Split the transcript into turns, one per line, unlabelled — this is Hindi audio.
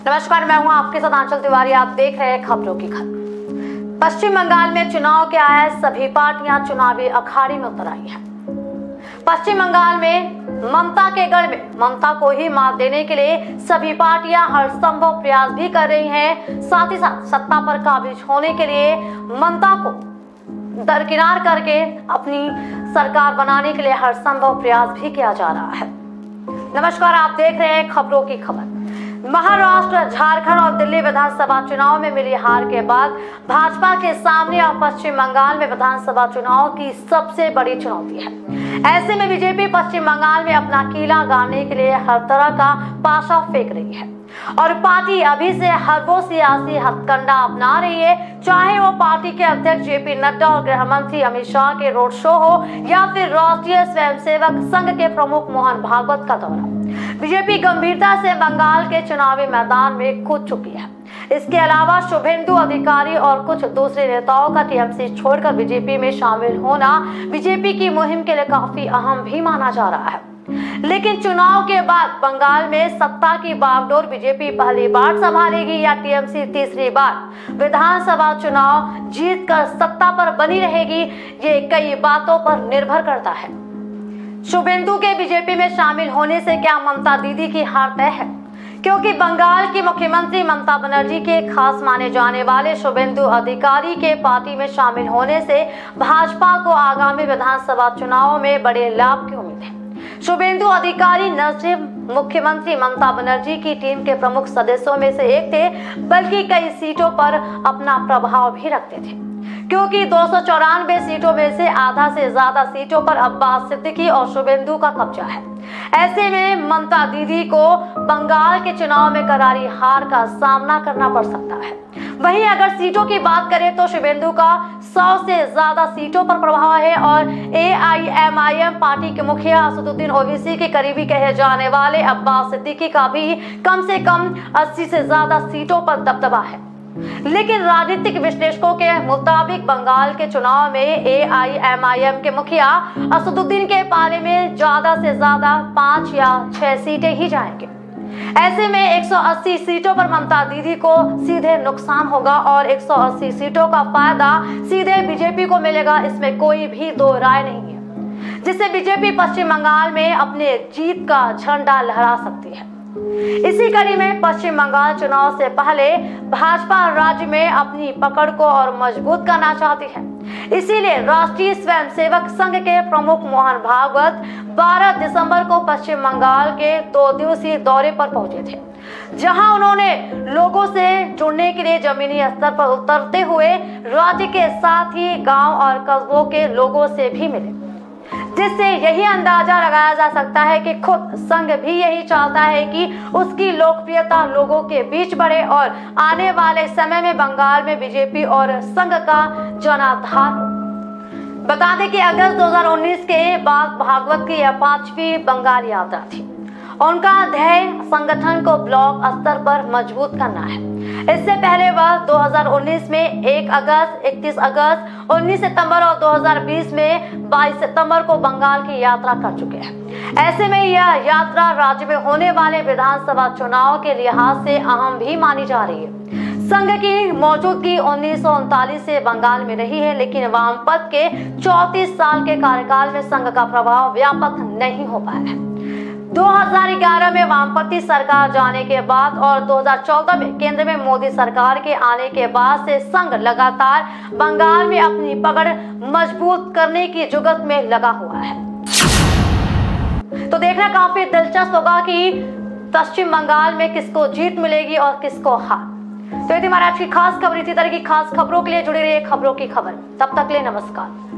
नमस्कार, मैं हूं आपके साथ आंचल तिवारी। आप देख रहे हैं खबरों की खबर। पश्चिम बंगाल में चुनाव के आए सभी पार्टियां चुनावी अखाड़े में उतर आई हैं। पश्चिम बंगाल में ममता के गढ़ में ममता को ही मात देने के लिए सभी पार्टियां हर संभव प्रयास भी कर रही हैं। साथ ही साथ सत्ता पर काबिज होने के लिए ममता को दरकिनार करके अपनी सरकार बनाने के लिए हर संभव प्रयास भी किया जा रहा है। नमस्कार, आप देख रहे हैं खबरों की खबर। महाराष्ट्र, झारखंड और दिल्ली विधानसभा चुनाव में मिली हार के बाद भाजपा के सामने अब पश्चिम बंगाल में विधानसभा चुनाव की सबसे बड़ी चुनौती है। ऐसे में बीजेपी पश्चिम बंगाल में अपना किला गाड़ने के लिए हर तरह का पासा फेंक रही है और पार्टी अभी से हर वो सियासी हथकंडा अपना रही है, चाहे वो पार्टी के अध्यक्ष जेपी नड्डा और गृह मंत्री अमित शाह के रोड शो हो या फिर राष्ट्रीय स्वयंसेवक संघ के प्रमुख मोहन भागवत का दौरा। बीजेपी गंभीरता से बंगाल के चुनावी मैदान में कूद चुकी है। इसके अलावा शुभेंदु अधिकारी और कुछ दूसरे नेताओं का टीएमसी छोड़कर बीजेपी में शामिल होना बीजेपी की मुहिम के लिए काफी अहम भी माना जा रहा है। लेकिन चुनाव के बाद बंगाल में सत्ता की बागडोर बीजेपी पहली बार संभालेगी या टीएमसी तीसरी बार विधानसभा चुनाव जीतकर सत्ता पर बनी रहेगी, ये कई बातों पर निर्भर करता है। शुभेंदु के बीजेपी में शामिल होने से क्या ममता दीदी की हार तय है? क्योंकि बंगाल की मुख्यमंत्री ममता बनर्जी के खास माने जाने वाले शुभेंदु अधिकारी के पार्टी में शामिल होने से भाजपा को आगामी विधानसभा चुनावों में बड़े लाभ की उम्मीद है। शुभेंदु अधिकारी न सिर्फ मुख्यमंत्री ममता बनर्जी की टीम के प्रमुख सदस्यों में से एक थे, बल्कि कई सीटों पर अपना प्रभाव भी रखते थे, क्योंकि 294 सीटों में से आधा से ज्यादा सीटों पर अब्बास सिद्दीकी और शुभेंदु का कब्जा है। ऐसे में ममता दीदी को बंगाल के चुनाव में करारी हार का सामना करना पड़ सकता है। वहीं अगर सीटों की बात करें तो शुभेंदु का 100 से ज्यादा सीटों पर प्रभाव है और एआईएमआईएम पार्टी के मुखिया असदुद्दीन ओवैसी के करीबी कहे जाने वाले अब्बास सिद्दीकी का भी कम से कम 80 से ज्यादा सीटों पर दबदबा है। लेकिन राजनीतिक विश्लेषकों के मुताबिक बंगाल के चुनाव में एआईएमआईएम के मुखिया असदुद्दीन के पाले में ज्यादा से ज्यादा 5 या 6 सीटें ही जाएंगे। ऐसे में 180 सीटों पर ममता दीदी को सीधे नुकसान होगा और 180 सीटों का फायदा सीधे बीजेपी को मिलेगा, इसमें कोई भी दो राय नहीं है, जिससे बीजेपी पश्चिम बंगाल में अपने जीत का झंडा लहरा सकती है। इसी कड़ी में पश्चिम बंगाल चुनाव से पहले भाजपा राज्य में अपनी पकड़ को और मजबूत करना चाहती है। इसीलिए राष्ट्रीय स्वयंसेवक संघ के प्रमुख मोहन भागवत 12 दिसंबर को पश्चिम बंगाल के 2 दिवसीय दौरे पर पहुंचे थे, जहां उन्होंने लोगों से जुड़ने के लिए जमीनी स्तर पर उतरते हुए राज्य के साथ ही गांव और कस्बों के लोगों से भी मिले, जिससे यही अंदाजा लगाया जा सकता है कि खुद संघ भी यही चाहता है कि उसकी लोकप्रियता लोगों के बीच बढ़े और आने वाले समय में बंगाल में बीजेपी और संघ का जनाधार हो। बता दें कि अगस्त 2019 के बाद भागवत की यह 5वीं बंगाल यात्रा थी। उनका ध्येय संगठन को ब्लॉक स्तर पर मजबूत करना है। इससे पहले वह 2019 में 1 अगस्त, 31 अगस्त, 19 सितंबर और 2020 में 22 सितंबर को बंगाल की यात्रा कर चुके हैं। ऐसे में यह यात्रा राज्य में होने वाले विधानसभा चुनाव के लिहाज से अहम भी मानी जा रही है। संघ की मौजूदगी 1939 से बंगाल में रही है, लेकिन वामपंथ के 34 साल के कार्यकाल में संघ का प्रभाव व्यापक नहीं हो पाया है। 2011 में वामपंथी सरकार जाने के बाद और 2014 में केंद्र में मोदी सरकार के आने के बाद से संघ लगातार बंगाल में अपनी पकड़ मजबूत करने की जुगत में लगा हुआ है। तो देखना काफी दिलचस्प होगा कि पश्चिम बंगाल में किसको जीत मिलेगी और किसको हार। तो यदि हमारी आज की खास खबर, इसी तरह की खास खबरों के लिए जुड़े रहिए खबरों की खबर। तब तक के लिए नमस्कार।